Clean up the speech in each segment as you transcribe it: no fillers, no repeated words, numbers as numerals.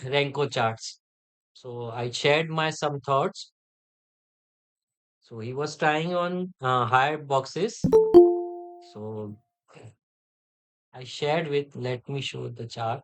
Renko charts. So I shared my some thoughts. So he was trying on higher boxes. So I shared with, let me show the chart.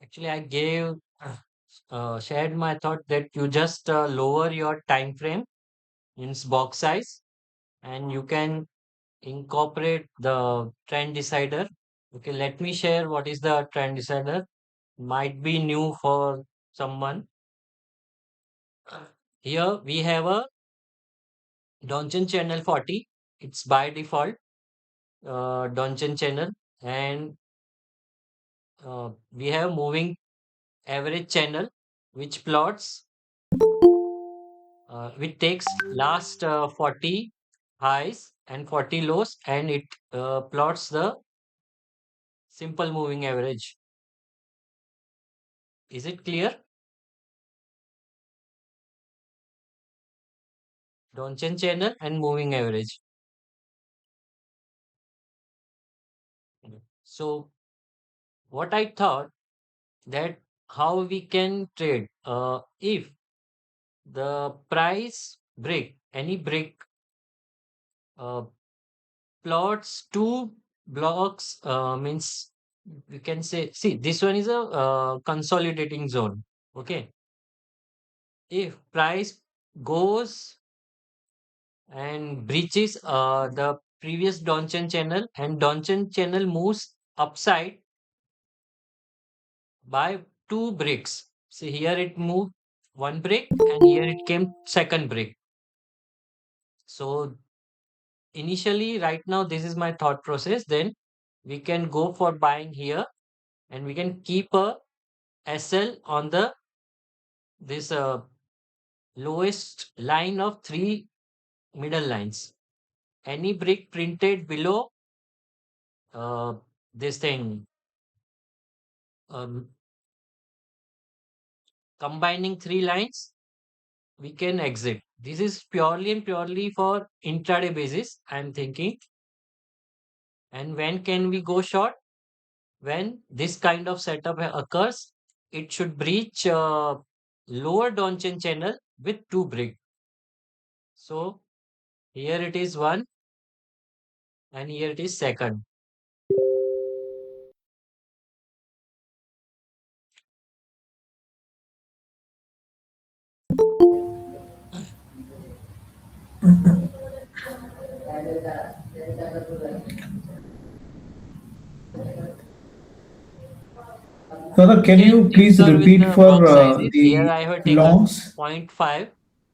Actually, I gave shared my thought that you just lower your time frame in box size, and you can incorporate the trend decider. Okay, let me share what is the trend decider. Might be new for someone. Here we have a Donchen channel 40. It's by default Donchen channel, and we have moving average channel, which plots, which takes last 40 highs and 40 lows, and it plots the simple moving average. Is it clear? Donchen channel and moving average. So what I thought that how we can trade if the price break any break uh, plots two blocks, means we can say, see, this one is a consolidating zone. Okay, if price goes and breaches the previous Donchen channel, and Donchen channel moves upside by two bricks. See, here it moved one brick, and here it came second brick. So initially, right now, this is my thought process. Then we can go for buying here, and we can keep a SL on the this lowest line of three middle lines. Any brick printed below uh, this thing, um, combining three lines, we can exit. This is purely and purely for intraday basis, I'm thinking. And when can we go short? When this kind of setup occurs, it should breach lower Donchen channel with two brick. So here it is one, and here it is second. Brother, You can can you please tinker with repeat the for block sizes. Here the I have taken longs? point 0.5,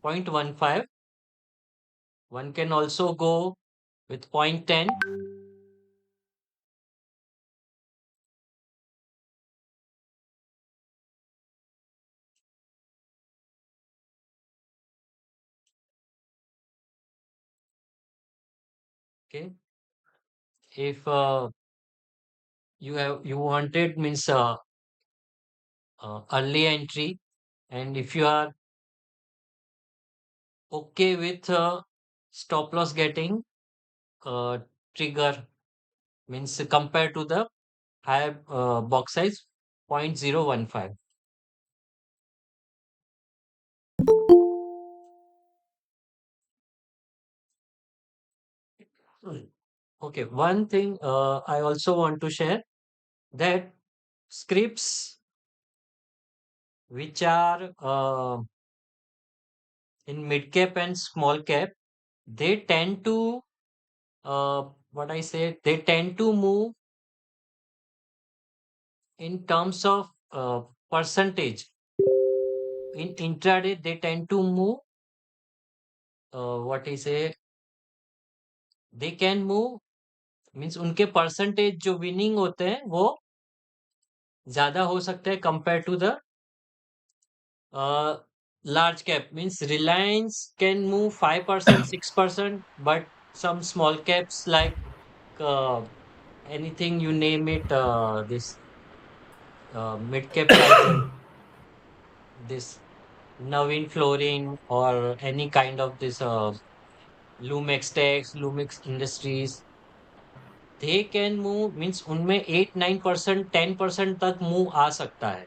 0.15. One can also go with point 0.10. Okay. If you wanted means early entry, and if you are okay with stop loss getting uh, trigger, means compared to the higher box size 0.015. Mm. Okay, one thing I also want to share, that scripts which are in mid cap and small cap, they tend to what I say, they tend to move in terms of percentage. In intraday, they tend to move, what I say, they can move, means उनके percentage जो winning होते हैं वो ज्यादा हो सकता है compare to the large cap. Means Reliance can move 5%, 6%, but some small caps like uh, anything you name it, this mid cap side, like this Navin Flooring or any kind of this Lumex Tex, Lumex Industries, they can move, means उनमें 8-9%, 10% तक move आ सकता है.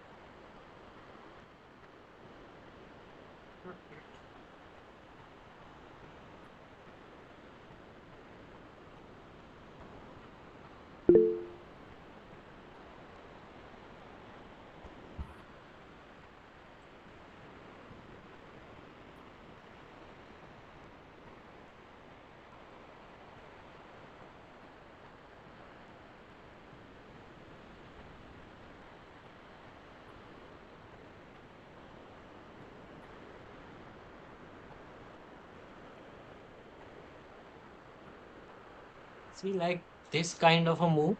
See, like this kind of a move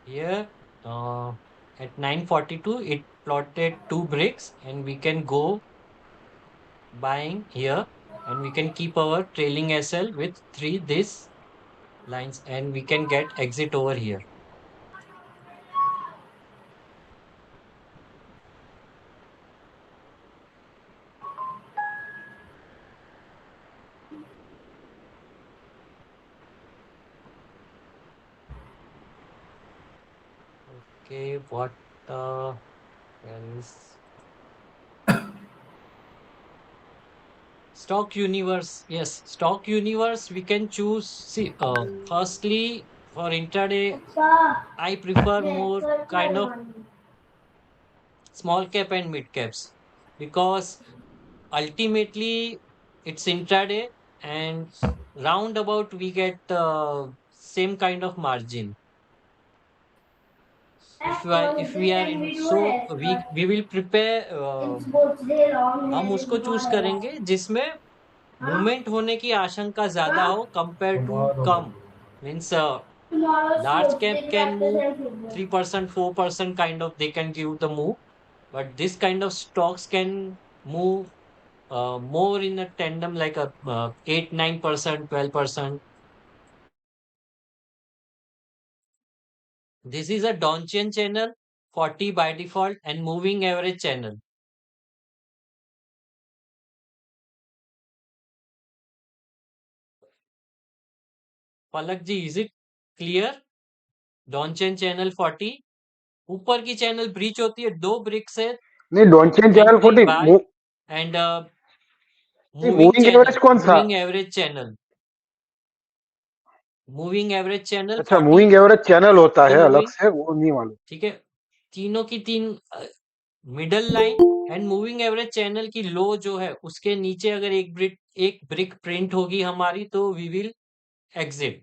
here, at 9:42, it plotted two bricks, and we can go buying here, and we can keep our trailing SL with three this lines, and we can get exit over here. Okay, what else? Stock universe. Yes, stock universe. We can choose. See, firstly, for intraday, I prefer more kind of small cap and mid caps because ultimately it's intraday and roundabout we get same kind of margin. If we are in, so we will prepare, हम उसको choose करेंगे जिसमें movement होने की आशंका ज्यादा हो compare to कम. Means large cap can move 3%, 4% kind of, they can give the move, but this kind of stocks can move more in a tandem like a 8, 9%, 12%. This is a Donchian channel, 40 by default, and moving average channel. Palak ji, is it clear? Donchian channel 40, ऊपर की channel breach होती है, दो bricks है, नहीं Donchian channel entry 40 buy and moving moving channel, average कौन सा? Moving average channel, moving average channel अच्छा 40, मूविंग एवरेज चैनल होता तो है अलग मूविंग, से, वो नहीं मालूम. ठीक है, तीनों की तीन middle line and moving average channel की लो जो है उसके नीचे अगर एक ब्रिक प्रिंट होगी हमारी, तो we will exit.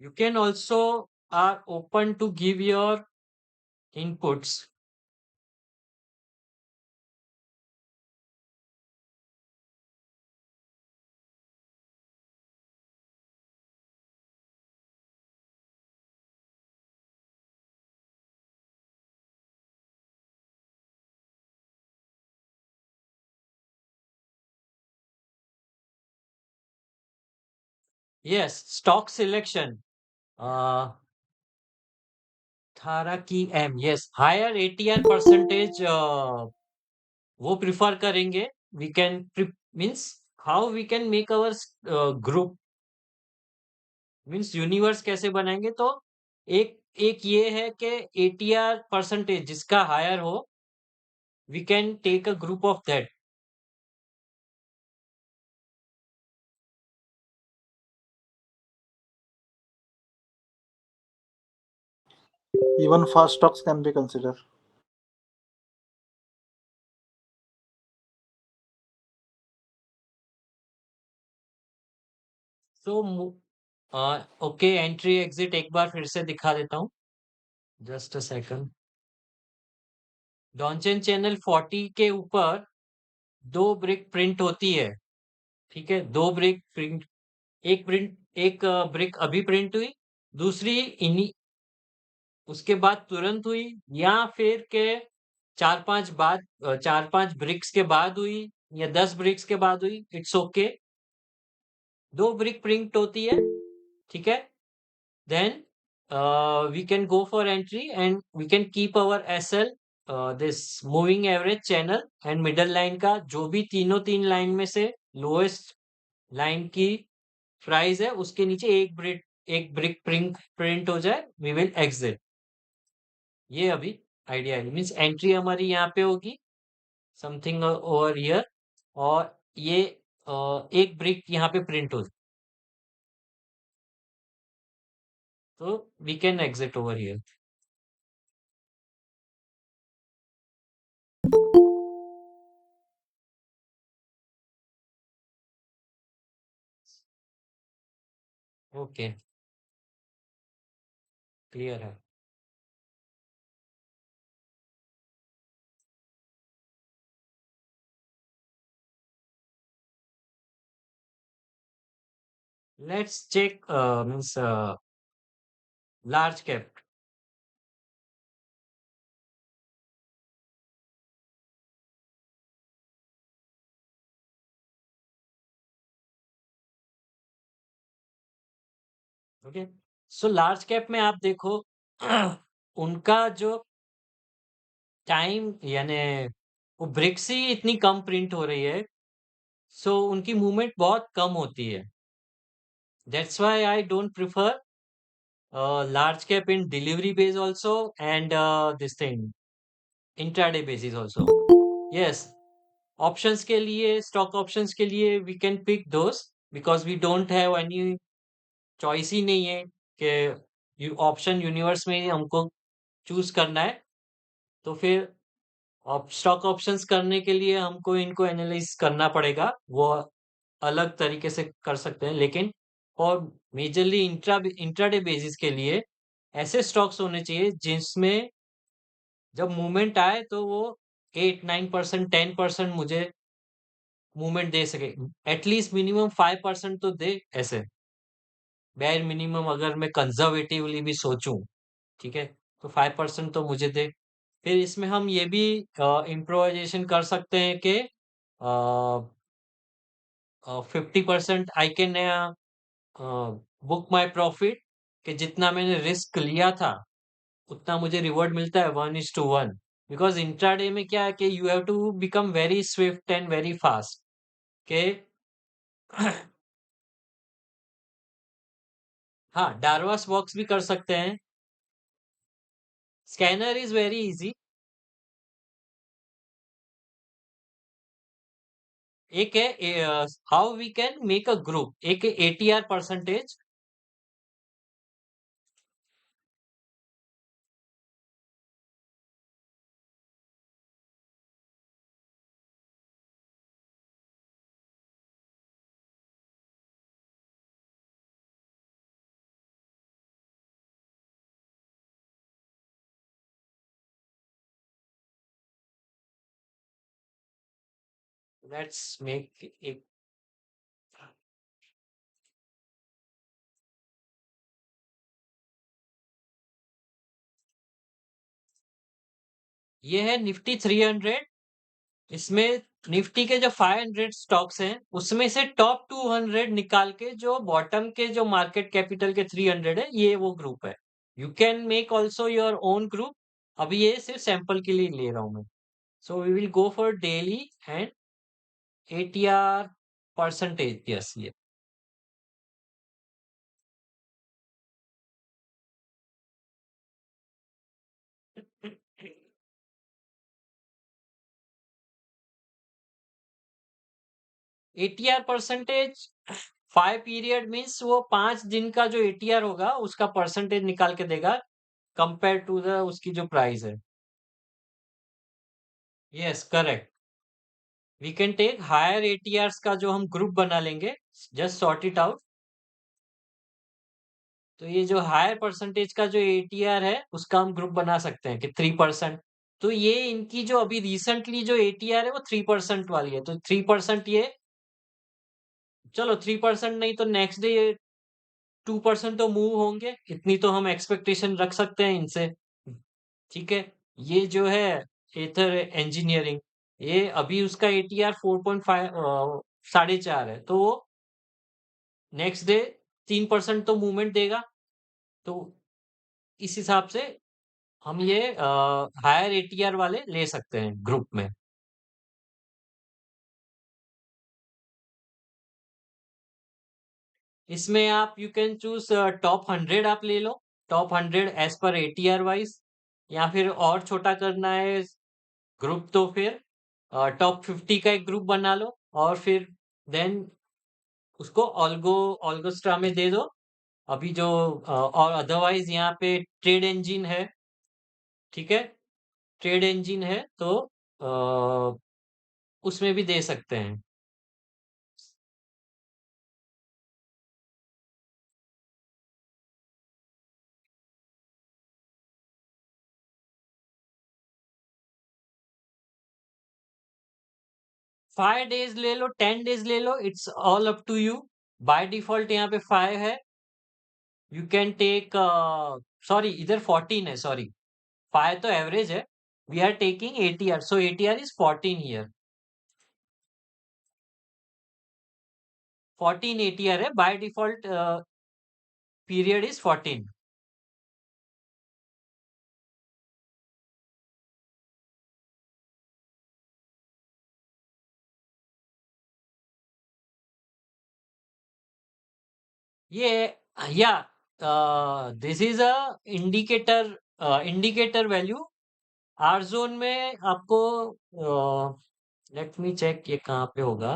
You can also are open to give your inputs. Yes, stock selection. Uh, थारा की एम, यस, हायर एटीआर परसेंटेज वो प्रिफर करेंगे. We can means how we can make our group, means universe कैसे बनाएंगे, तो एक एक ये है कि एटीआर परसेंटेज जिसका हायर हो, we can take a group of that. Even fast stocks can be considered. So okay, entry exit एक बार फिर से दिखा देता हूँ, just a second. Donchian channel 40 के ऊपर दो ब्रिक प्रिंट होती है, ठीक है, 2 ब्रिक प्रिंट, एक ब्रिक अभी प्रिंट हुई, दूसरी इन्हीं उसके बाद तुरंत हुई, या फिर के 4-5 ब्रिक्स के बाद हुई या 10 ब्रिक्स के बाद हुई, इट्स ओके। 2 ब्रिक प्रिंट होती है, ठीक है? Then we can go for entry and we can keep our SL, this moving average channel and middle line का जो भी तीनों तीन लाइन में से लोएस्ट लाइन की प्राइस है उसके नीचे एक ब्रिक प्रिंट हो जाए, वी विल एग्जिट। ये अभी आइडिया है, मीन्स एंट्री हमारी यहाँ पे होगी समथिंग ओवर हियर, और ये एक ब्रिक यहाँ पे प्रिंट हो, तो we can exit over here. Okay, clear है। Let's check means large cap. Okay, so large cap में आप देखो उनका जो टाइम यानी वो ब्रिक्स ही इतनी कम प्रिंट हो रही है, सो उनकी मूवमेंट बहुत कम होती है। That's why I don't prefer large cap in delivery base also and this thing intraday basis also. Yes, options के लिए, स्टॉक ऑप्शंस के लिए we can pick those because we don't have any choice ही नहीं है कि option universe में ही हमको चूज करना है, तो फिर स्टॉक ऑप्शंस करने के लिए हमको इनको एनालाइज करना पड़ेगा, वो अलग तरीके से कर सकते हैं, लेकिन और मेजरली इंट्राडे बेसिस के लिए ऐसे स्टॉक्स होने चाहिए जिसमें जब मूवमेंट आए तो वो 8-9% 10% मुझे मूवमेंट दे सके, एटलीस्ट मिनिमम 5% तो दे ऐसे, बेयर मिनिमम अगर मैं कंजर्वेटिवली भी सोचूं, ठीक है, तो 5% तो मुझे दे। फिर इसमें हम ये भी इम्प्रोवाइजेशन कर सकते हैं कि 50% I can book my profit, कि जितना मैंने रिस्क लिया था उतना मुझे रिवॉर्ड मिलता है 1:1। बिकॉज इंट्राडे में क्या है कि you have to become very swift and very fast के हाँ, डारवास बॉक्स भी कर सकते हैं, स्कैनर इज वेरी इजी। एक है how we can make a group, एक है एटीआर परसेंटेज। लेट्स मेक एक, ये है निफ्टी 300। इसमें निफ्टी के जो 500 स्टॉक्स हैं उसमें से टॉप 200 निकाल के जो बॉटम के जो मार्केट कैपिटल के 300 है, ये वो ग्रुप है। You can make also your own group, अभी ये सिर्फ सैंपल के लिए ले रहा हूं मैं। So we will go for daily and ATR percentage, yes ये। एटीआर परसेंटेज 5 पीरियड मीन्स वो 5 दिन का जो एटीआर होगा उसका परसेंटेज निकाल के देगा कंपेयर टू द उसकी जो प्राइस है। Yes correct, we can take higher ATRs का जो हम ग्रुप बना लेंगे, जस्ट सॉर्ट इट आउट। तो ये जो हायर परसेंटेज का जो एटीआर है उसका हम ग्रुप बना सकते हैं कि 3%। तो ये इनकी जो अभी रिसेंटली जो एटीआर है वो 3% वाली है, तो 3% ये चलो 3% नहीं तो नेक्स्ट डे 2% तो मूव होंगे, इतनी तो हम एक्सपेक्टेशन रख सकते हैं इनसे। ठीक है, ये जो है एथर इंजीनियरिंग, ये अभी उसका एटीआर 4.5 4.5 है, तो वो नेक्स्ट डे 3% तो मूवमेंट देगा। तो इस हिसाब से हम ये हायर एटीआर वाले ले सकते हैं ग्रुप में। इसमें आप यू कैन चूज टॉप 100, आप ले लो top 100 as per ATR wise, या फिर और छोटा करना है ग्रुप तो फिर टॉप 50 का एक ग्रुप बना लो, और फिर देन उसको ऑल्गोस्ट्रा में दे दो। अभी जो और अदरवाइज यहाँ पे ट्रेड इंजिन है, ठीक है, ट्रेड इंजिन है तो उसमें भी दे सकते हैं। 5 days ले लो, 10 days ले लो, it's all up to you. By default यहाँ पे 5 है, यू कैन टेक, सॉरी इधर 14 है, सॉरी 5 तो एवरेज है, we are taking ATR, so ATR is 14 here, 14 ATR है बाय डिफॉल्ट, पीरियड इज 14। ये या this is a indicator, indicator value. R zone में आपको, लेट मी चेक ये कहाँ पे होगा।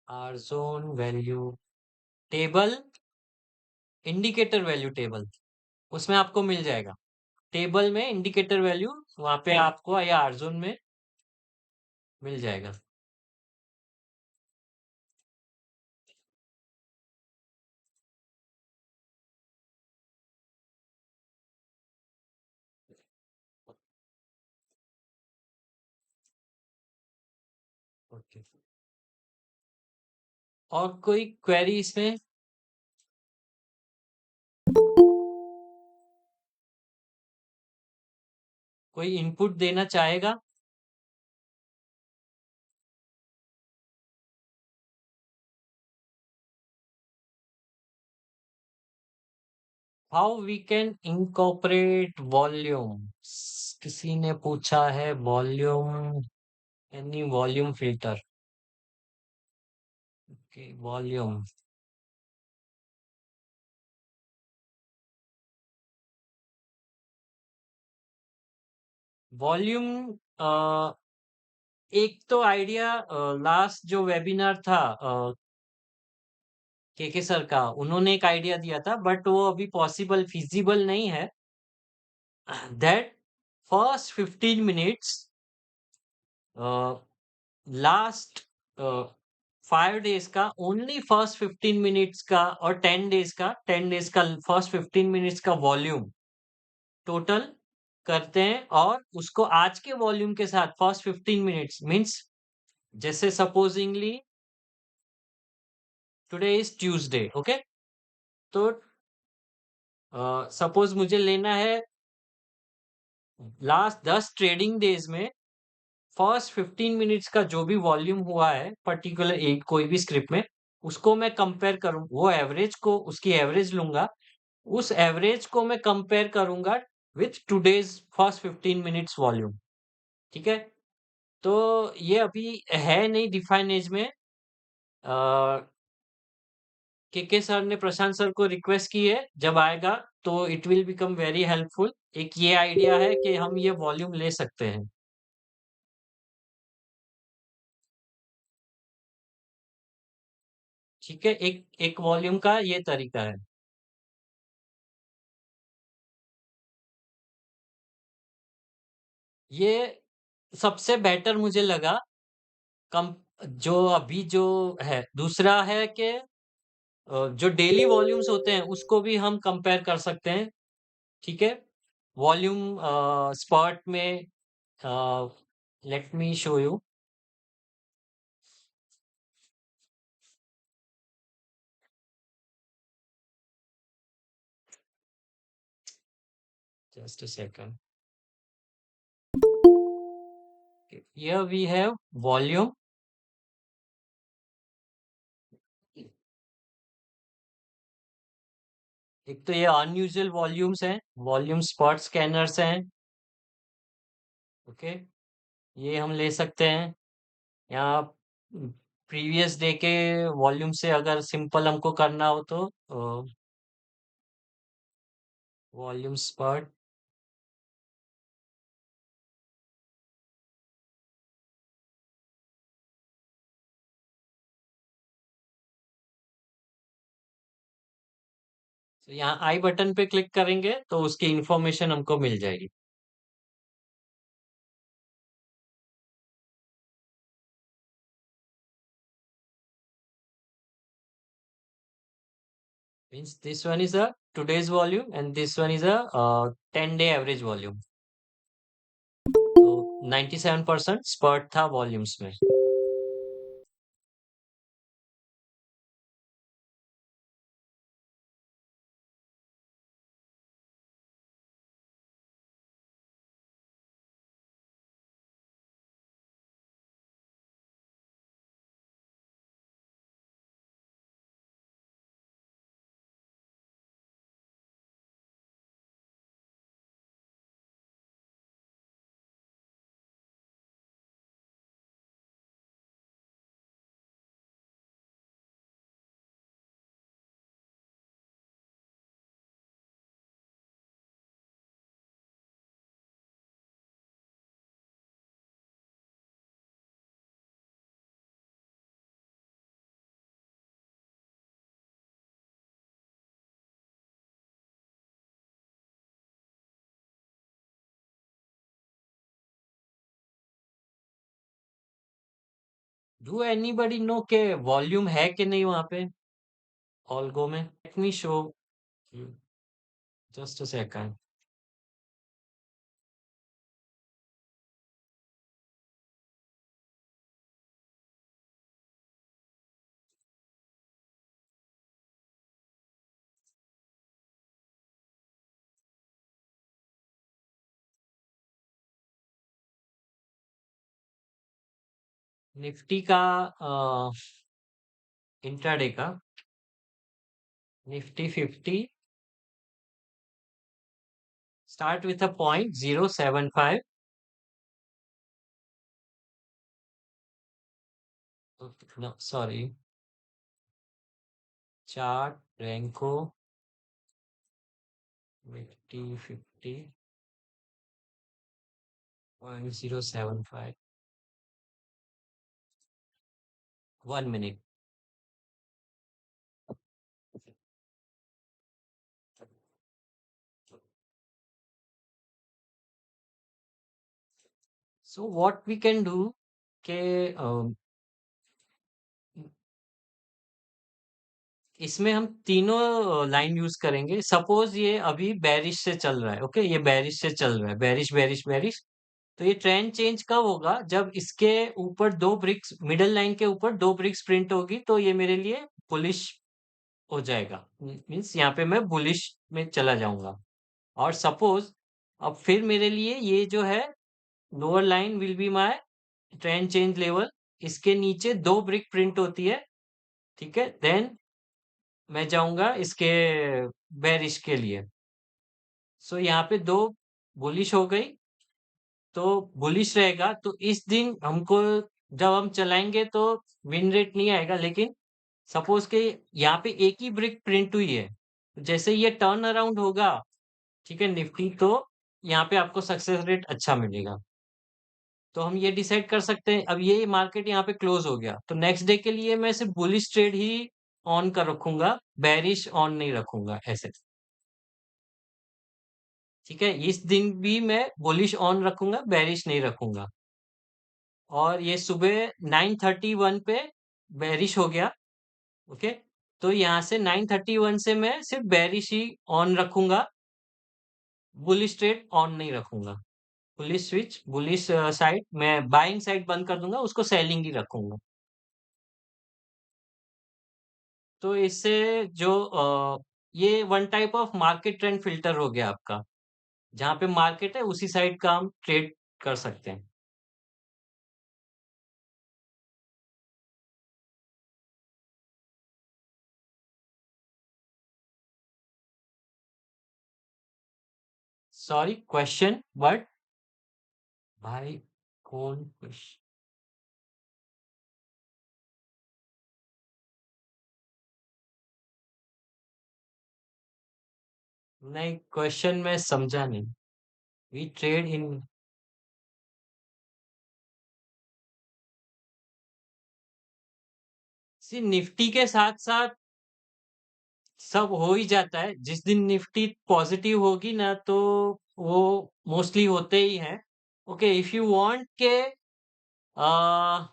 R zone value table, indicator value table, उसमें आपको मिल जाएगा। टेबल में इंडिकेटर वैल्यू, वहां पे आपको या आर जोन में मिल जाएगा। ओके, और कोई क्वेरी इसमें? कोई इनपुट देना चाहेगा? How we can incorporate volume, किसी ने पूछा है volume, any volume filter. Okay, volume, volume, एक तो आइडिया लास्ट जो वेबिनार था के सर का, उन्होंने एक आइडिया दिया था, बट वो अभी पॉसिबल फिजिबल नहीं है। That first 15 minutes, last 5 days का, ओनली फर्स्ट 15 मिनट्स का, और 10 डेज का फर्स्ट 15 मिनट्स का वॉल्यूम टोटल करते हैं, और उसको आज के वॉल्यूम के साथ फर्स्ट 15 मिनट्स मीन्स, जैसे supposedly today is Tuesday, okay, तो सपोज मुझे लेना है लास्ट 10 ट्रेडिंग डेज में फर्स्ट 15 मिनट्स का जो भी वॉल्यूम हुआ है पर्टिकुलर एक कोई भी स्क्रिप्ट में, उसको मैं कंपेयर करूं, वो एवरेज को, उसकी एवरेज लूंगा, उस एवरेज को मैं कंपेयर करूंगा with today's first 15 minutes volume. ठीक है, तो ये अभी है नहीं डिफाइन एज में। के सर ने प्रशांत सर को रिक्वेस्ट की है, जब आएगा तो it will become very helpful. एक ये आइडिया है कि हम ये वॉल्यूम ले सकते हैं। ठीक है, एक एक वॉल्यूम का ये तरीका है। ये सबसे बेटर मुझे लगा। कम, जो अभी जो है, दूसरा है कि जो डेली वॉल्यूम्स होते हैं उसको भी हम कंपेयर कर सकते हैं। ठीक है, वॉल्यूम स्पॉट में let me show you. Just a second. Okay. Here we have volume. एक तो ये अनयूजुअल वॉल्यूम्स हैं, वॉल्यूम स्पॉट स्कैनर्स हैं। ओके, ये हम ले सकते हैं। यहाँ प्रीवियस डे के वॉल्यूम से अगर सिंपल हमको करना हो तो वॉल्यूम स्पॉट। तो यहाँ आई बटन पे क्लिक करेंगे तो उसकी इंफॉर्मेशन हमको मिल जाएगी। Means this one is a today's volume and this one is a 10-day average volume. तो 97% स्पर्ट था वॉल्यूम्स में। डू एनीबडी नो के वॉल्यूम है कि नहीं वहां पे ऑल्गो में? Let me show you, just a second. Nifty का इंट्राडे का Nifty 50 start with a point 075। No sorry, chart Renko Nifty 50 0.075। 1 minute. So what we can do के इसमें हम तीनों लाइन यूज करेंगे। सपोज ये अभी बेरिश से चल रहा है, ओके, ये बेरिश से चल रहा है, बेरिश बेरिश बेरिश। तो ये ट्रेंड चेंज कब होगा? जब इसके ऊपर दो ब्रिक्स, मिडल लाइन के ऊपर दो ब्रिक्स प्रिंट होगी तो ये मेरे लिए बुलिश हो जाएगा। मीन्स यहाँ पे मैं बुलिश में चला जाऊंगा। और सपोज अब फिर मेरे लिए ये जो है lower line will be my trend change level, इसके नीचे दो ब्रिक प्रिंट होती है, ठीक है, देन मैं जाऊंगा इसके बेरिश के लिए। सो यहाँ पे दो बुलिश हो गई, तो बुलिश रहेगा तो इस दिन हमको जब हम चलाएंगे तो विन रेट नहीं आएगा। लेकिन सपोज के यहाँ पे एक ही ब्रिक प्रिंट हुई है, जैसे ये टर्न अराउंड होगा, ठीक है, निफ्टी, तो यहाँ पे आपको सक्सेस रेट अच्छा मिलेगा। तो हम ये डिसाइड कर सकते हैं। अब ये मार्केट यहाँ पे क्लोज हो गया तो नेक्स्ट डे के लिए मैं सिर्फ बुलिश ट्रेड ही ऑन कर रखूंगा, बेरिश ऑन नहीं रखूंगा ऐसे। ठीक है, इस दिन भी मैं बुलिश ऑन रखूंगा, बेरिश नहीं रखूंगा। और ये सुबह 9:31 पे बेरिश हो गया, ओके। तो यहाँ से 9:31 से मैं सिर्फ बेरिश ही ऑन रखूंगा, बुलिश ट्रेड ऑन नहीं रखूंगा। बुलिश स्विच, बुलिश साइड मैं बाइंग साइड बंद कर दूंगा, उसको सेलिंग ही रखूंगा। तो इससे जो ये one type of market trend filter हो गया आपका। जहां पे मार्केट है उसी साइड का हम ट्रेड कर सकते हैं। सॉरी क्वेश्चन बट भाई कौन क्वेश्चन? नहीं, क्वेश्चन मैं समझा नहीं। We trade in. See Nifty के साथ साथ सब हो ही जाता है। जिस दिन निफ्टी पॉजिटिव होगी ना तो वो मोस्टली होते ही हैं। ओके, इफ यू वांट के आ,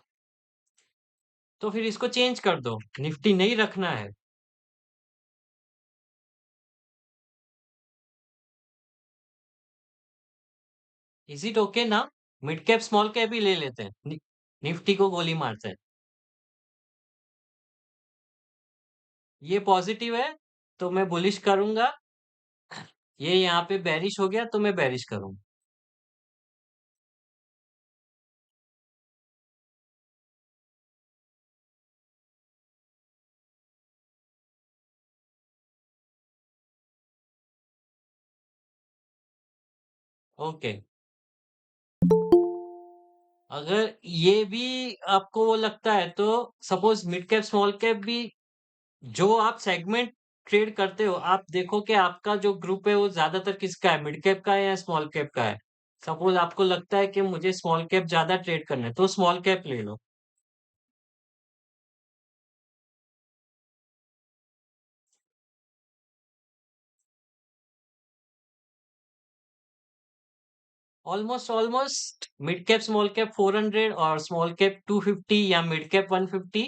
तो फिर इसको चेंज कर दो, निफ्टी नहीं रखना है। इज इट ओके ना? मिड कैप स्मॉल कैप ही ले लेते हैं, निफ्टी को गोली मारते हैं। ये पॉजिटिव है तो मैं बुलिश करूंगा। ये यहाँ पे बेरिश हो गया तो मैं बेरिश करूंगा। ओके, अगर ये भी आपको वो लगता है तो suppose mid cap small cap भी जो आप सेगमेंट ट्रेड करते हो, आप देखो कि आपका जो ग्रुप है वो ज्यादातर किसका है, मिड कैप का है या स्मॉल कैप का है। सपोज आपको लगता है कि मुझे स्मॉल कैप ज्यादा ट्रेड करना है तो स्मॉल कैप ले लो। Almost almost mid cap small cap 400 और स्मॉल कैप 250 या मिड कैप 150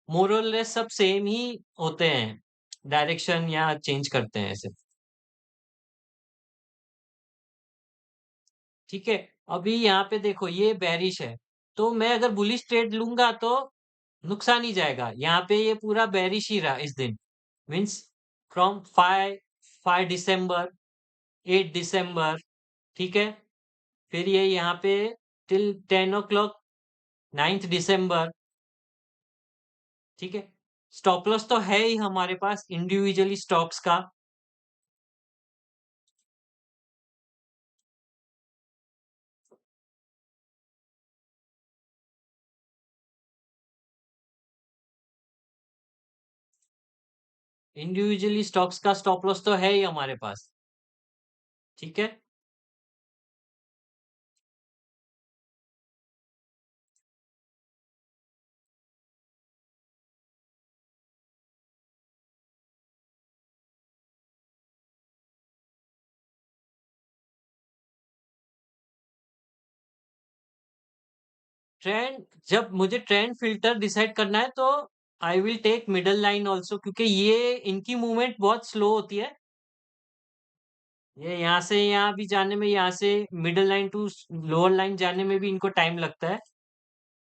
मोर और लेस सब सेम ही होते हैं। डायरेक्शन या चेंज करते हैं ऐसे। ठीक है, अभी यहाँ पे देखो ये बेरिश है, तो मैं अगर बुलिश ट्रेड लूंगा तो नुकसान ही जाएगा। यहाँ पे ये पूरा बेरिश ही रहा इस दिन। मीन्स फ्रॉम 5 दिसंबर, 8 दिसंबर। ठीक है, फिर ये यहाँ पे टिल 10 o'clock 9 दिसंबर। ठीक है, स्टॉप लॉस तो है ही हमारे पास इंडिविजुअली स्टॉक्स का। इंडिविजुअली स्टॉक्स का स्टॉप लॉस तो है ही हमारे पास। ठीक है, ट्रेंड जब मुझे ट्रेंड फिल्टर डिसाइड करना है तो I will take middle line also, क्योंकि ये इनकी मूवमेंट बहुत स्लो होती है। ये यहाँ से यहाँ भी जाने में, यहाँ से middle line to lower line जाने में भी इनको टाइम लगता है।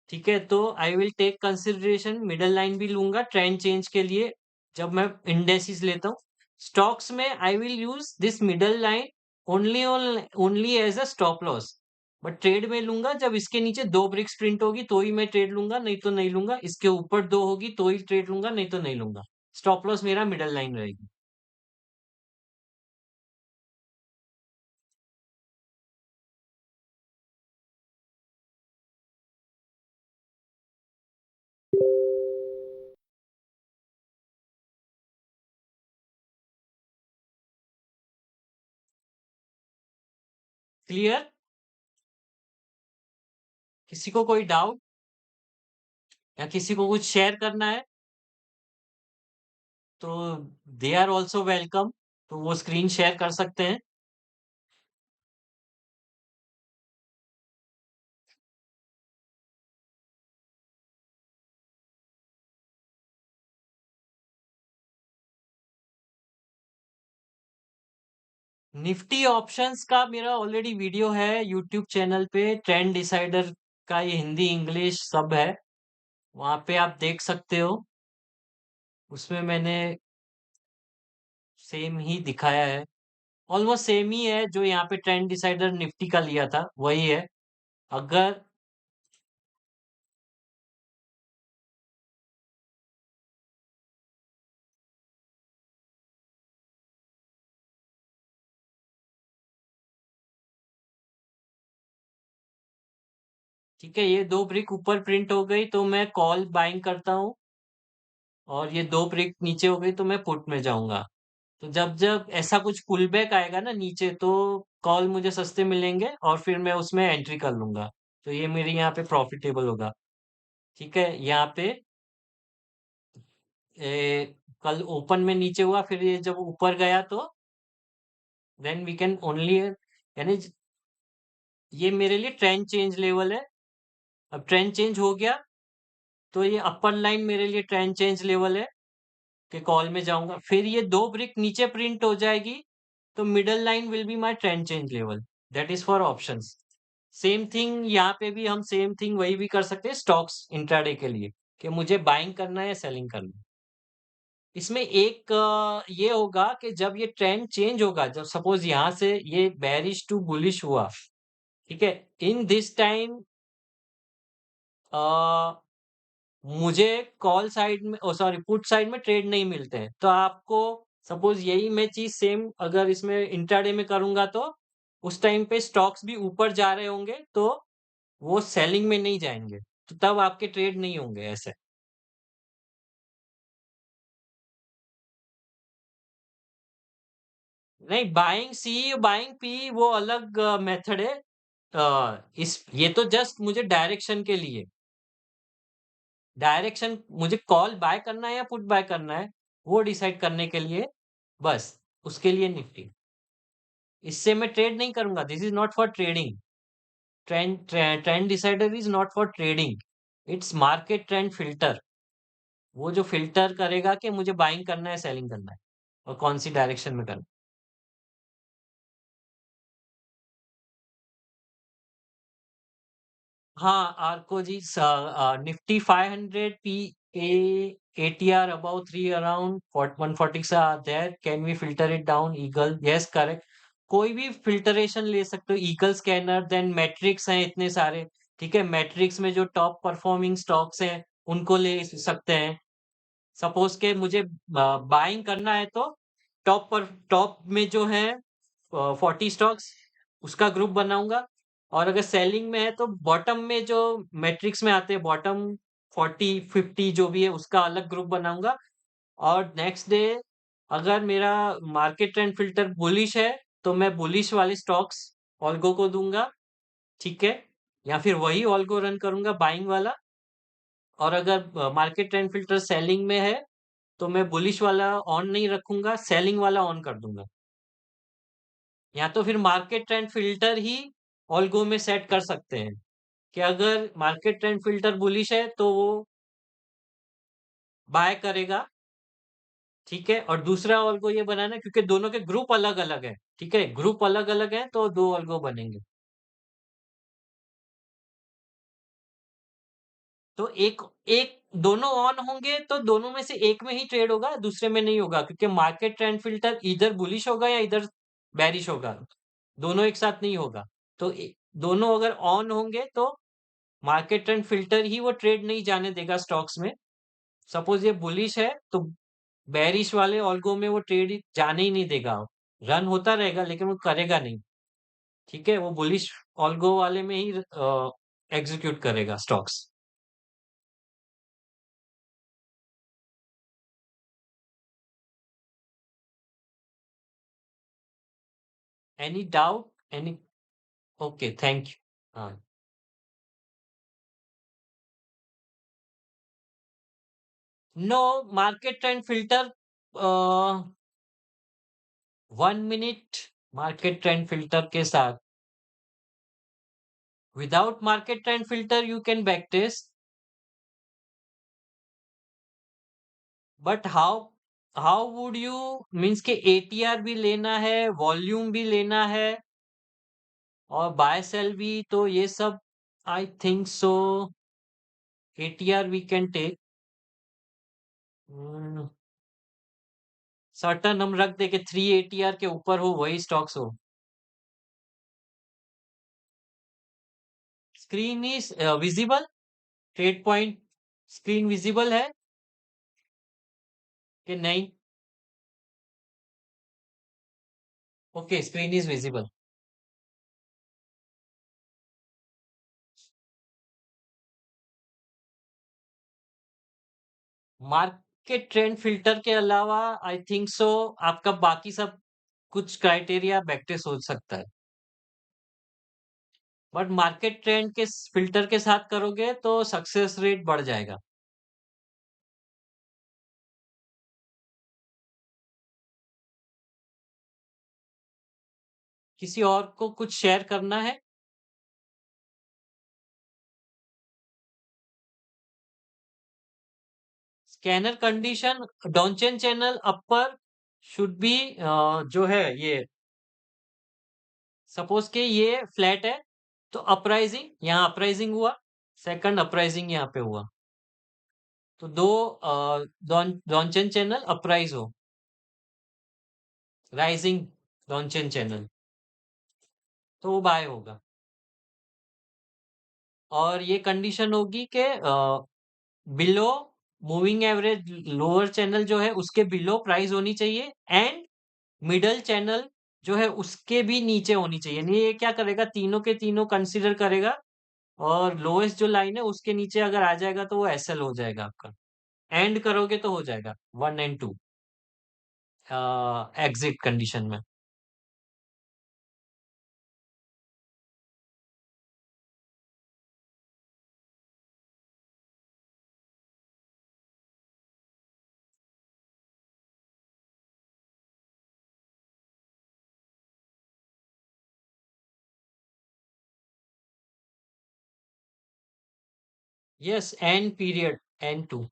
ठीक है, तो I will take consideration, middle line भी लूंगा ट्रेंड चेंज के लिए जब मैं इंडेसिस लेता हूँ। स्टॉक्स में I will use this middle line only only as a stop loss. But trade में लूंगा जब इसके नीचे दो ब्रिक्स प्रिंट होगी तो ही मैं ट्रेड लूंगा, नहीं तो नहीं लूंगा। इसके ऊपर दो होगी तो ही ट्रेड लूंगा, नहीं तो नहीं लूंगा। स्टॉप लॉस मेरा मिडल लाइन रहेगी। क्लियर? किसी को कोई डाउट या किसी को कुछ शेयर करना है तो दे आर ऑल्सो वेलकम, तो वो स्क्रीन शेयर कर सकते हैं। निफ्टी ऑप्शंस का मेरा ऑलरेडी वीडियो है यूट्यूब चैनल पे, ट्रेंड डिसाइडर का, ये हिंदी इंग्लिश सब है, वहां पे आप देख सकते हो। उसमें मैंने सेम ही दिखाया है, ऑलमोस्ट सेम ही है जो यहाँ पे ट्रेंड डिसाइडर निफ्टी का लिया था वही है। अगर ठीक है, ये दो ब्रिक ऊपर प्रिंट हो गई तो मैं कॉल बाइंग करता हूँ, और ये दो ब्रिक नीचे हो गई तो मैं पुट में जाऊंगा। तो जब जब ऐसा कुछ पुल बैक आएगा ना नीचे, तो कॉल मुझे सस्ते मिलेंगे और फिर मैं उसमें एंट्री कर लूंगा। तो ये मेरी यहाँ पे प्रॉफिटेबल होगा। ठीक है, यहाँ पे कल ओपन में नीचे हुआ, फिर ये जब ऊपर गया तो देन वी कैन ओनली, यानी ये मेरे लिए ट्रेंड चेंज लेवल है। अब ट्रेंड चेंज हो गया तो ये अपर लाइन मेरे लिए ट्रेंड चेंज लेवल है कि कॉल में जाऊंगा। फिर ये दो ब्रिक नीचे प्रिंट हो जाएगी तो middle line will be my trend change level. That is for options. Same thing यहाँ पे भी हम सेम थिंग वही भी कर सकते हैं स्टॉक्स इंट्राडे के लिए, कि मुझे बाइंग करना है या सेलिंग करना है। इसमें एक ये होगा कि जब ये ट्रेंड चेंज होगा, जब सपोज यहाँ से ये बेरिश टू बुलिश हुआ, ठीक है, इन दिस टाइम मुझे कॉल साइड में, ओ सॉरी, पुट साइड में ट्रेड नहीं मिलते हैं। तो आपको सपोज यही मैं चीज सेम अगर इसमें इंट्राडे में करूंगा तो उस टाइम पे स्टॉक्स भी ऊपर जा रहे होंगे तो वो सेलिंग में नहीं जाएंगे, तो तब आपके ट्रेड नहीं होंगे ऐसे। नहीं, बाइंग सी बाइंग पी वो अलग मेथड है। इस ये तो जस्ट मुझे डायरेक्शन के लिए, डायरेक्शन मुझे कॉल बाय करना है या पुट बाय करना है वो डिसाइड करने के लिए, बस उसके लिए निफ्टी। इससे मैं ट्रेड नहीं करूंगा, this is not for trading. Trend decider is not for trading, its market trend filter. वो जो फिल्टर करेगा कि मुझे बाइंग करना है सेलिंग करना है और कौन सी डायरेक्शन में करना है। हाँ, Arko ji, Nifty 500 P A ATR above 3 around 146 are there. Can we filter it down? Eagle, yes, correct. कोई भी फिल्टरेशन ले सकते हो, ईगल स्कैनर, देन मैट्रिक्स हैं इतने सारे। ठीक है, मैट्रिक्स में जो टॉप परफॉर्मिंग स्टॉक्स हैं उनको ले सकते हैं। सपोज के मुझे बाइंग करना है तो टॉप में जो है 40 स्टॉक्स उसका ग्रुप बनाऊंगा, और अगर सेलिंग में है तो बॉटम में जो मैट्रिक्स में आते हैं बॉटम 40 50 जो भी है उसका अलग ग्रुप बनाऊंगा। और नेक्स्ट डे अगर मेरा मार्केट ट्रेंड फिल्टर बुलिश है तो मैं बुलिश वाले स्टॉक्स ऑल्गो को दूंगा। ठीक है, या फिर वही ऑल्गो रन करूंगा बाइंग वाला। और अगर मार्केट ट्रेंड फिल्टर सेलिंग में है तो मैं बुलिश वाला ऑन नहीं रखूंगा, सेलिंग वाला ऑन कर दूंगा। या तो फिर मार्केट ट्रेंड फिल्टर ही ऑल्गो में सेट कर सकते हैं कि अगर मार्केट ट्रेंड फिल्टर बुलिश है तो वो बाय करेगा। ठीक है, और दूसरा ऑल्गो ये बनाना क्योंकि दोनों के ग्रुप अलग अलग है। ठीक है, ग्रुप अलग अलग है तो दो ऑल्गो बनेंगे। तो एक एक दोनों ऑन होंगे तो दोनों में से एक में ही ट्रेड होगा, दूसरे में नहीं होगा, क्योंकि मार्केट ट्रेंड फिल्टर इधर बुलिश होगा या इधर बेरिश होगा, दोनों एक साथ नहीं होगा। तो दोनों अगर ऑन होंगे तो मार्केट ट्रेंड फिल्टर ही वो ट्रेड नहीं जाने देगा स्टॉक्स में। सपोज ये बुलिश है तो बेरिश वाले ऑल्गो में वो ट्रेड जाने ही नहीं देगा, रन होता रहेगा लेकिन वो करेगा नहीं। ठीक है, वो बुलिश ऑल्गो वाले में ही एग्जीक्यूट करेगा stocks. Any doubt, any? Okay, thank you. हाँ, no, market trend filter 1 minute market trend filter के साथ, without market trend filter you can back test, but how? How would you means के ATR भी लेना है, volume भी लेना है और बाय सेल भी, तो ये सब I think so ATR we can take. Certain हम रख दे के 3 एटीआर के ऊपर हो वही स्टॉक्स हो। Screen is visible, trade point screen visible है कि नहीं? Okay, screen is visible. Market trend filter के अलावा आई थिंक सो आपका बाकी सब कुछ क्राइटेरिया बैकटेस्ट हो सकता है, बट मार्केट ट्रेंड के फिल्टर के साथ करोगे तो सक्सेस रेट बढ़ जाएगा। किसी और को कुछ शेयर करना है? Scanner condition Donchian channel upper should be, जो है ये, सपोज के ये फ्लैट है तो अपराइजिंग, यहाँ अपराइजिंग हुआ, सेकंड अपराइजिंग यहाँ पे हुआ, तो दो डॉनचेन चैनल अपराइज हो, राइजिंग डॉनचेन चैनल, तो वो बाय होगा। और ये कंडीशन होगी कि below moving average lower channel जो है उसके बिलो प्राइस होनी चाहिए, एंड मिडल चैनल जो है उसके भी नीचे होनी चाहिए। यानी ये क्या करेगा, तीनों के तीनों कंसीडर करेगा, और लोएस्ट जो लाइन है उसके नीचे अगर आ जाएगा तो वो एसएल हो जाएगा आपका। एंड करोगे तो हो जाएगा 1 एंड 2 एग्जिट कंडीशन में। Yes, and period N2।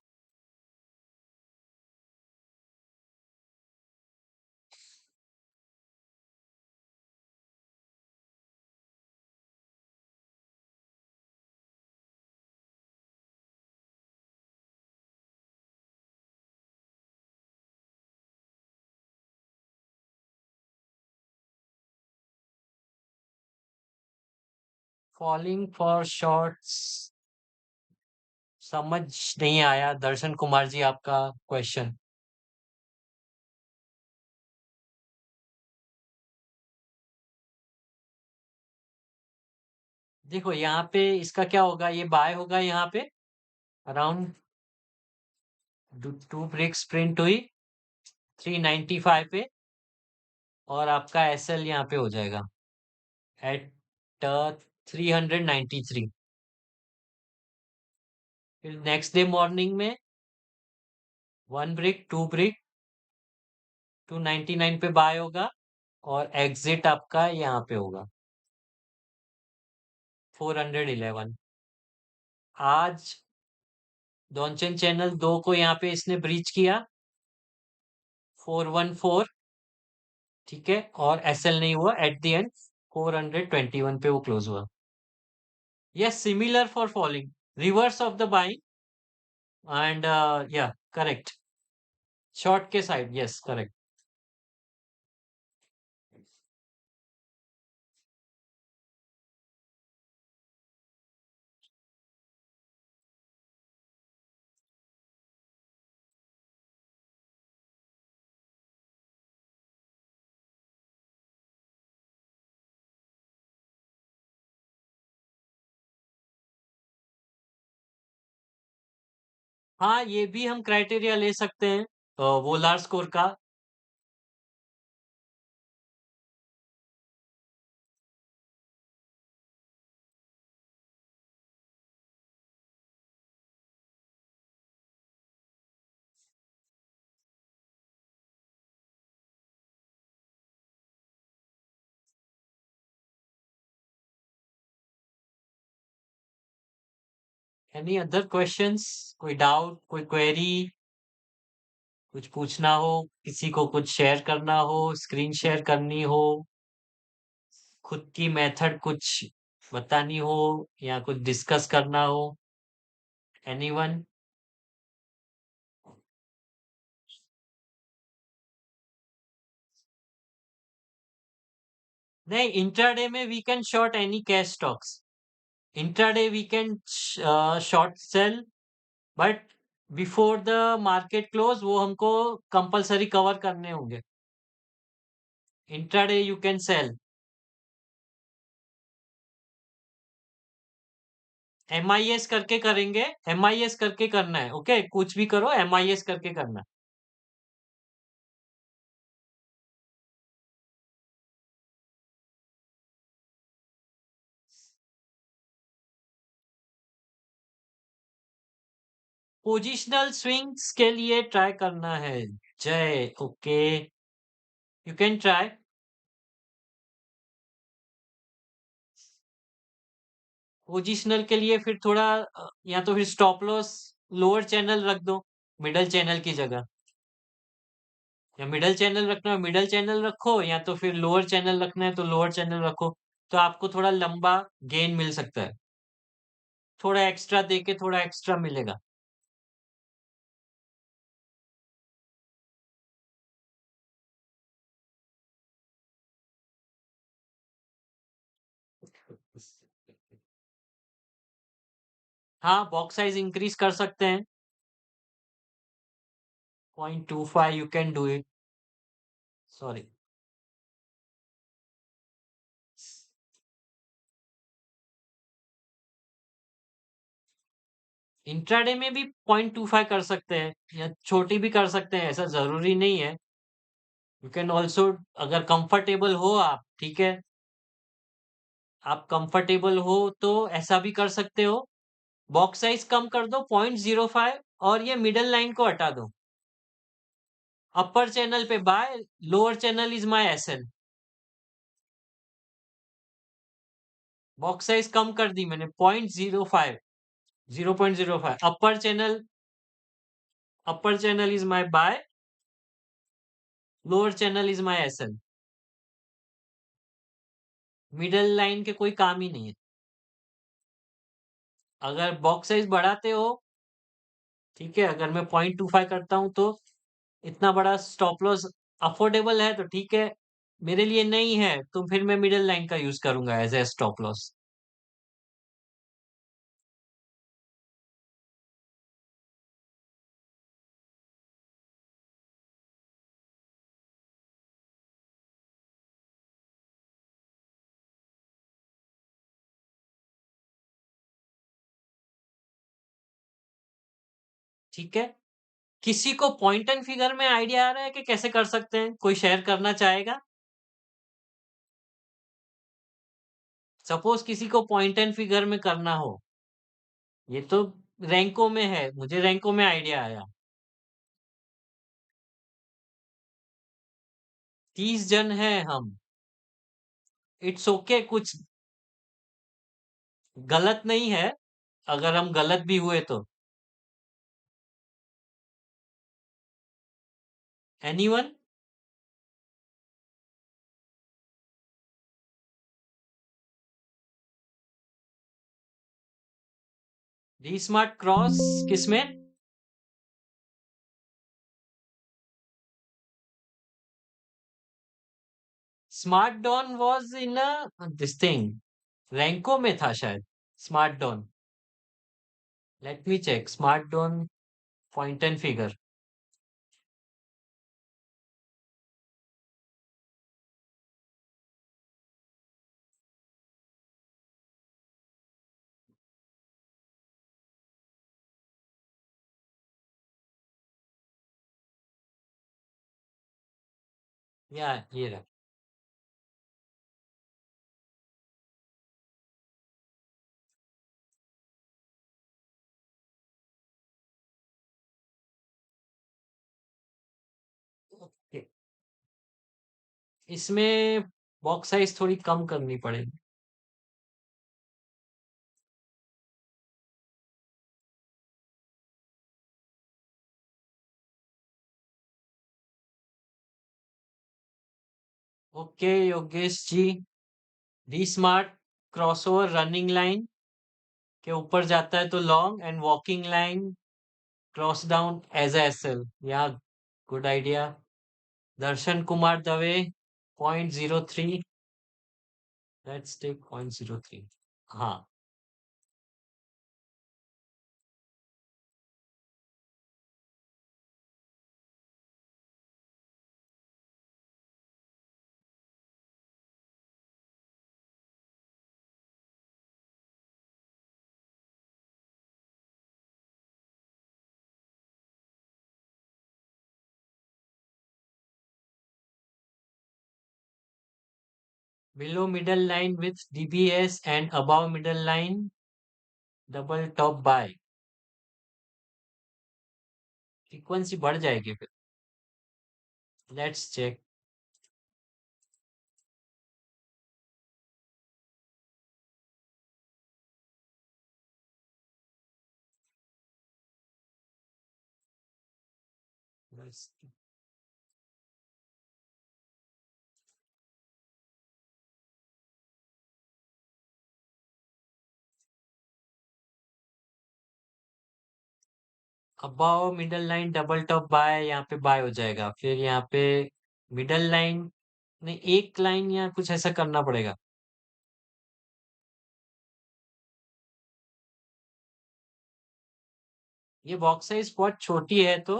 Falling for shorts, समझ नहीं आया दर्शन कुमार जी आपका क्वेश्चन। देखो यहाँ पे इसका क्या होगा, ये बाय होगा यहाँ पे अराउंड 2 ब्रेक्स प्रिंट हुई 395 पे, और आपका एसएल यहाँ पे हो जाएगा एट 393। फिर नेक्स्ट डे मॉर्निंग में 1 ब्रेक 2 ब्रेक 299 पे बाय होगा, और एग्जिट आपका यहाँ पे होगा 411। आज डॉनचन चैनल 2 को यहाँ पे इसने ब्रीच किया 414, ठीक है, और एसएल नहीं हुआ एट द एंड 421 पे वो क्लोज हुआ। Yes, similar for falling, reverse of the buying, and या करेक्ट, शॉर्ट के साइड, यस करेक्ट। हाँ, ये भी हम क्राइटेरिया ले सकते हैं वोलार स्कोर का। एनी अदर क्वेश्चंस, कोई डाउट, कोई क्वेरी? कुछ पूछना हो, किसी को कुछ शेयर करना हो, स्क्रीन शेयर करनी हो, खुद की मेथड कुछ बतानी हो या कुछ डिस्कस करना हो, एनीवन? नहीं, इंट्राडे में we can short any cash stocks. Intraday we can short sell, but before the market close वो हमको कंपलसरी कवर करने होंगे। Intraday you can sell. MIS करके करेंगे, MIS करके करना है, ओके? कुछ भी करो, MIS करके करना है। पोजिशनल स्विंग्स के लिए ट्राई करना है। जय, okay, you can try. Positional के लिए फिर थोड़ा या तो फिर स्टॉप लॉस लोअर चैनल रख दो, मिडल चैनल की जगह। या मिडल चैनल रखना है मिडल चैनल रखो, या तो फिर लोअर चैनल रखना है तो लोअर चैनल रखो। तो आपको थोड़ा लंबा गेन मिल सकता है, थोड़ा एक्स्ट्रा देके थोड़ा एक्स्ट्रा मिलेगा। हाँ, बॉक्स साइज इंक्रीज कर सकते हैं। 0.25 you can do it. Sorry. Intraday में भी 0.25 कर सकते हैं या छोटी भी कर सकते हैं, ऐसा जरूरी नहीं है। यू कैन ऑल्सो, अगर कंफर्टेबल हो आप, ठीक है, आप कंफर्टेबल हो तो ऐसा भी कर सकते हो। बॉक्स साइज कम कर दो 0.05 और ये मिडल लाइन को हटा दो। अपर चैनल पे buy, lower channel is my SL। Box size कम कर दी मैंने, 0.05, 0.05। Upper channel is my buy, lower channel is my SL। Middle line के कोई काम ही नहीं है। अगर बॉक्स साइज बढ़ाते हो, ठीक है, अगर मैं 0.25 करता हूं तो इतना बड़ा स्टॉप लॉस अफोर्डेबल है तो ठीक है। मेरे लिए नहीं है तो फिर मैं मिडल लाइन का यूज करूंगा एज ए स्टॉप लॉस। ठीक है, किसी को पॉइंट एंड फिगर में आइडिया आ रहा है कि कैसे कर सकते हैं? कोई शेयर करना चाहेगा? सपोज किसी को पॉइंट एंड फिगर में करना हो, ये तो रैंकों में है, मुझे रैंकों में आइडिया आया। 30 जन है हम। इट्स ओके, कुछ गलत नहीं है अगर हम गलत भी हुए तो। एनीवन? डी स्मार्ट क्रॉस किसमें? Smart don was in this thing, Renko में था शायद। Smart don, let me check. Smart don point and figure. या ये रहा। ओके, इसमें बॉक्स साइज थोड़ी कम करनी पड़ेगी। Okay Yogesh ji, D smart crossover running line के ऊपर जाता है तो long and walking line cross down as SL. या good idea. Darshan Kumar Dave 0.03, let's take 0.03। हाँ, below middle line with DBS and above middle line double top buy, frequency बढ़ जाएगी फिर। Let's check. Above middle line double top buy, यहाँ पे bye हो जाएगा। फिर यहाँ पे मिडल लाइन नहीं, एक लाइन या कुछ ऐसा करना पड़ेगा। ये बॉक्स साइज बहुत छोटी है तो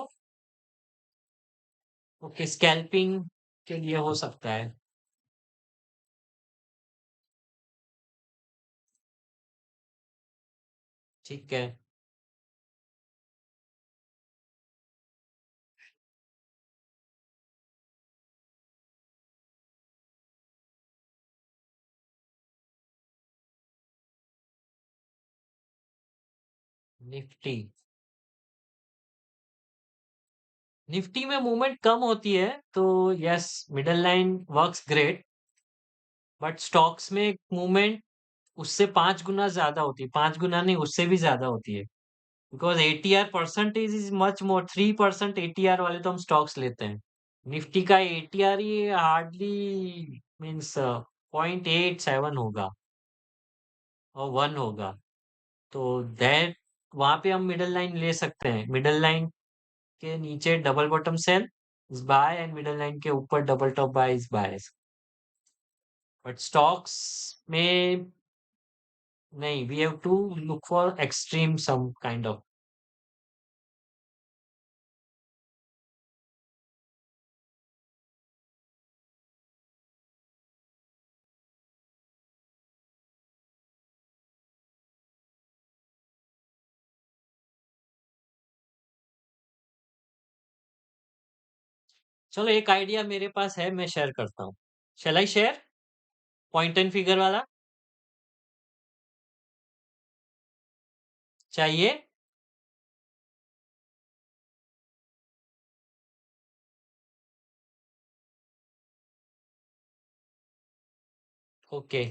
ओके, स्कैल्पिंग के लिए हो सकता है। ठीक है, निफ्टी। निफ्टी में मूवमेंट कम होती है तो yes, middle line works great, but stocks में मूवमेंट उससे 5 गुना ज्यादा होती है। 5 गुना नहीं, उससे भी ज्यादा होती है। Because ATR percentage is much more, 3% ATR वाले तो हम स्टॉक्स लेते हैं। निफ्टी का एटीआर ही हार्डली मीन्स 0.87 होगा और 1 होगा। तो दैट, वहां पे हम मिडल लाइन ले सकते हैं। मिडल लाइन के नीचे double bottom sell is buy and middle line के ऊपर double top buy is buy. But stocks में नहीं, we have to look for extreme some kind of. चलो, एक आइडिया मेरे पास है, मैं शेयर करता हूँ। Shall I share? Point and figure वाला चाहिए? ओके।